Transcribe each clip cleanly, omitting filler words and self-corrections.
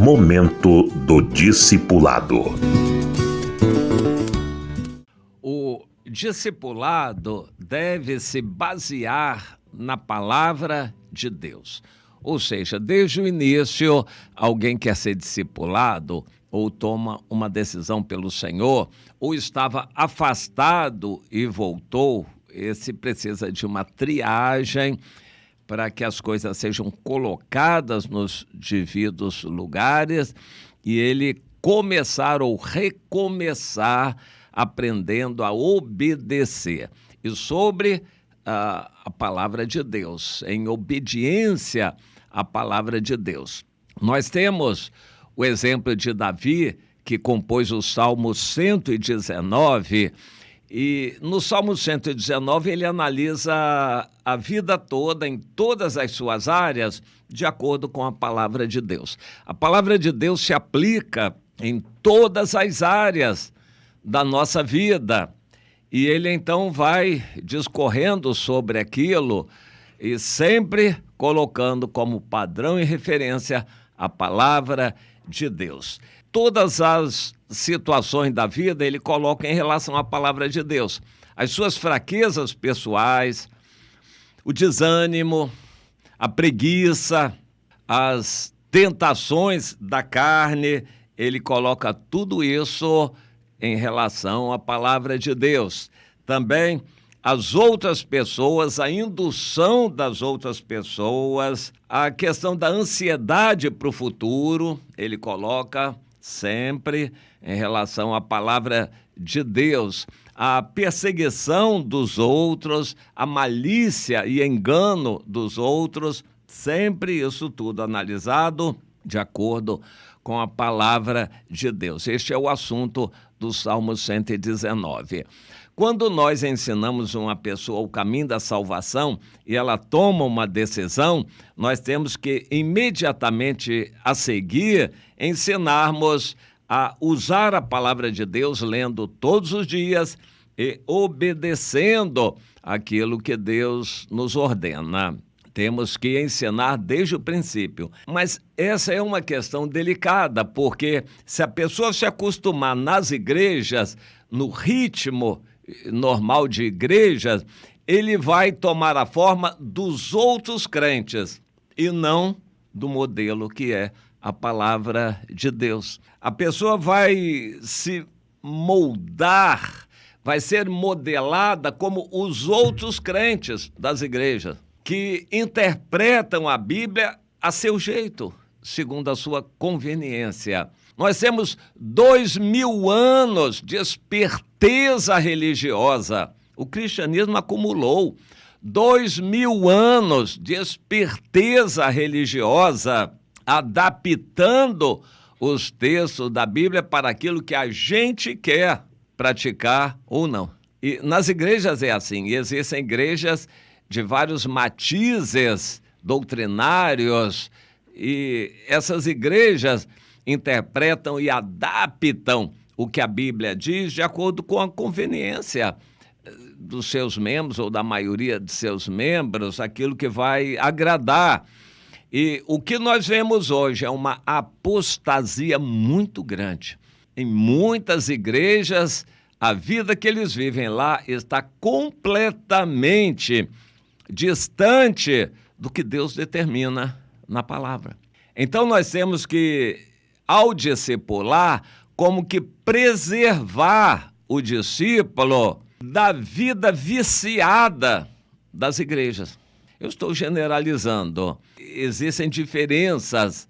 Momento do Discipulado. O discipulado deve se basear na palavra de Deus. Ou seja, desde o início, alguém quer ser discipulado ou toma uma decisão pelo Senhor, ou estava afastado e voltou, esse precisa de uma triagem para que as coisas sejam colocadas nos devidos lugares e ele começar ou recomeçar aprendendo a obedecer. E sobre a palavra de Deus, em obediência à palavra de Deus. Nós temos o exemplo de Davi, que compôs o Salmo 119, e no Salmo 119 ele analisa a vida toda, em todas as suas áreas, de acordo com a palavra de Deus. A palavra de Deus se aplica em todas as áreas da nossa vida. E ele então vai discorrendo sobre aquilo e sempre colocando como padrão e referência a palavra de Deus. Todas as situações da vida ele coloca em relação à palavra de Deus. As suas fraquezas pessoais, o desânimo, a preguiça, as tentações da carne, ele coloca tudo isso em relação à palavra de Deus. Também as outras pessoas, a indução das outras pessoas, a questão da ansiedade para o futuro, ele coloca sempre em relação à palavra de Deus. A perseguição dos outros, a malícia e engano dos outros, sempre isso tudo analisado de acordo com a palavra de Deus. Este é o assunto do Salmo 119. Quando nós ensinamos uma pessoa o caminho da salvação e ela toma uma decisão, nós temos que imediatamente a seguir ensinarmos a usar a palavra de Deus, lendo todos os dias e obedecendo aquilo que Deus nos ordena. Temos que ensinar desde o princípio. Mas essa é uma questão delicada, porque se a pessoa se acostumar nas igrejas, no ritmo normal de igrejas, ele vai tomar a forma dos outros crentes e não do modelo que é a palavra de Deus. A pessoa vai se moldar, vai ser modelada como os outros crentes das igrejas, que interpretam a Bíblia a seu jeito, segundo a sua conveniência. Nós temos 2000 anos de esperteza religiosa. O cristianismo acumulou 2000 anos de esperteza religiosa, adaptando os textos da Bíblia para aquilo que a gente quer praticar ou não. E nas igrejas é assim, existem igrejas de vários matizes doutrinários, e essas igrejas interpretam e adaptam o que a Bíblia diz de acordo com a conveniência dos seus membros ou da maioria de seus membros, aquilo que vai agradar. E o que nós vemos hoje é uma apostasia muito grande. Em muitas igrejas, a vida que eles vivem lá está completamente distante do que Deus determina na palavra. Então nós temos que, ao discipular, como que preservar o discípulo da vida viciada das igrejas. Eu estou generalizando. Existem diferenças,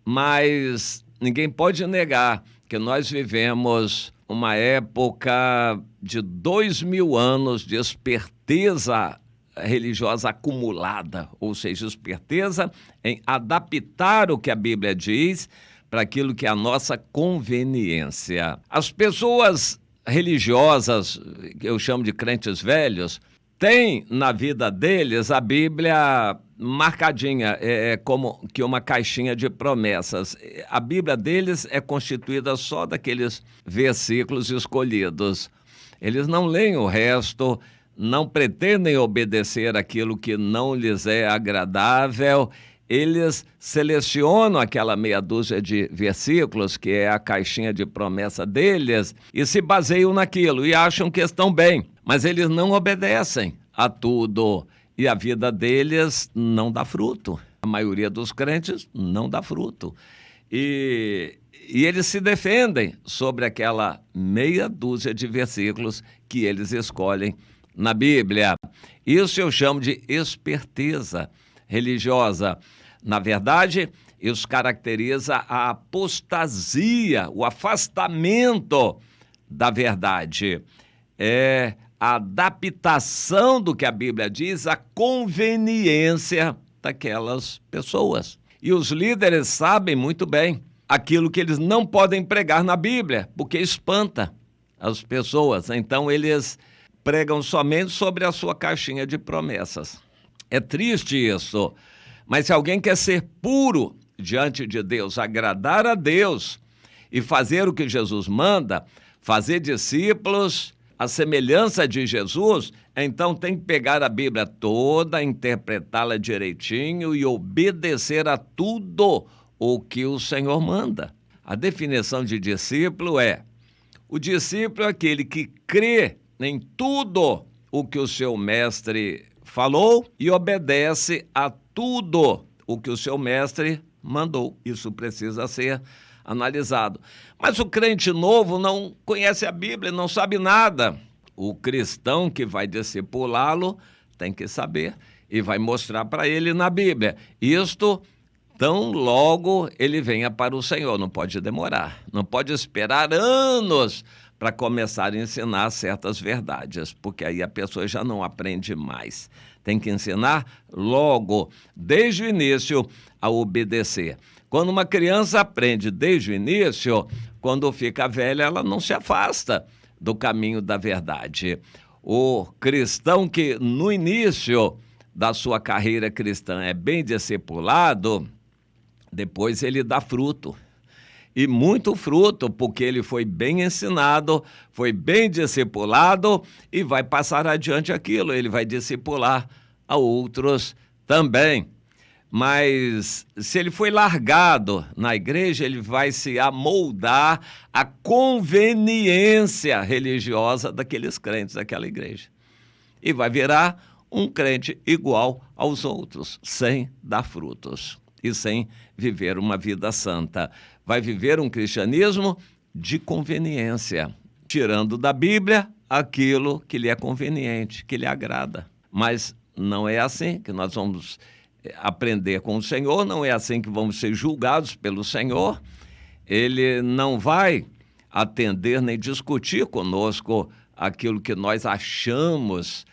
mas ninguém pode negar que nós vivemos uma época de 2000 anos de esperteza religiosa acumulada, ou seja, esperteza em adaptar o que a Bíblia diz para aquilo que é a nossa conveniência. As pessoas religiosas, que eu chamo de crentes velhos, têm na vida deles a Bíblia marcadinha, é como que uma caixinha de promessas. A Bíblia deles é constituída só daqueles versículos escolhidos. Eles não leem o resto, não pretendem obedecer aquilo que não lhes é agradável eles selecionam aquela meia dúzia de versículos, que é a caixinha de promessa deles, e se baseiam naquilo e acham que estão bem, mas eles não obedecem a tudo e a vida deles não dá fruto. A maioria dos crentes não dá fruto. E eles se defendem sobre aquela meia dúzia de versículos que eles escolhem na Bíblia. Isso eu chamo de esperteza religiosa. Na verdade, isso caracteriza a apostasia, o afastamento da verdade. É a adaptação do que a Bíblia diz à conveniência daquelas pessoas. E os líderes sabem muito bem aquilo que eles não podem pregar na Bíblia, porque espanta as pessoas. Então, eles pregam somente sobre a sua caixinha de promessas. É triste isso, mas se alguém quer ser puro diante de Deus, agradar a Deus e fazer o que Jesus manda, fazer discípulos à semelhança de Jesus, então tem que pegar a Bíblia toda, interpretá-la direitinho e obedecer a tudo o que o Senhor manda. A definição de discípulo é: o discípulo é aquele que crê em tudo o que o seu mestre falou e obedece a tudo o que o seu mestre mandou. Isso precisa ser analisado. Mas o crente novo não conhece a Bíblia, não sabe nada. O cristão que vai discipulá-lo tem que saber e vai mostrar para ele na Bíblia. Isto tão logo ele venha para o Senhor. Não pode demorar, não pode esperar anos para começar a ensinar certas verdades, porque aí a pessoa já não aprende mais. Tem que ensinar logo, desde o início, a obedecer. Quando uma criança aprende desde o início, quando fica velha, ela não se afasta do caminho da verdade. O cristão que no início da sua carreira cristã é bem discipulado, depois ele dá fruto. E muito fruto, porque ele foi bem ensinado, foi bem discipulado e vai passar adiante aquilo. Ele vai discipular a outros também. Mas se ele foi largado na igreja, ele vai se amoldar à conveniência religiosa daqueles crentes daquela igreja. E vai virar um crente igual aos outros, sem dar frutos e sem viver uma vida santa. Vai viver um cristianismo de conveniência, tirando da Bíblia aquilo que lhe é conveniente, que lhe agrada. Mas não é assim que nós vamos aprender com o Senhor, não é assim que vamos ser julgados pelo Senhor. Ele não vai atender nem discutir conosco aquilo que nós achamos,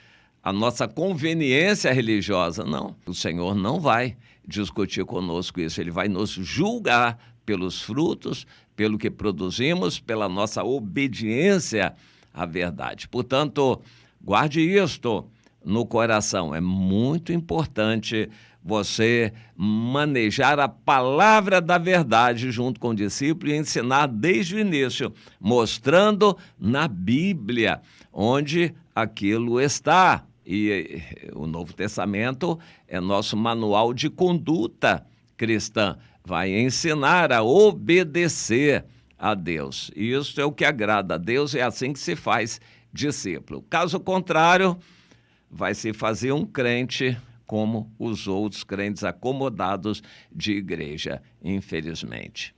a nossa conveniência religiosa. Não, o Senhor não vai discutir conosco isso. Ele vai nos julgar pelos frutos, pelo que produzimos, pela nossa obediência à verdade. Portanto, guarde isto no coração. É muito importante você manejar a palavra da verdade junto com o discípulo e ensinar desde o início, mostrando na Bíblia onde aquilo está. E o Novo Testamento é nosso manual de conduta cristã. Vai ensinar a obedecer a Deus. E isso é o que agrada a Deus, é assim que se faz discípulo. Caso contrário, vai se fazer um crente como os outros crentes acomodados de igreja, infelizmente.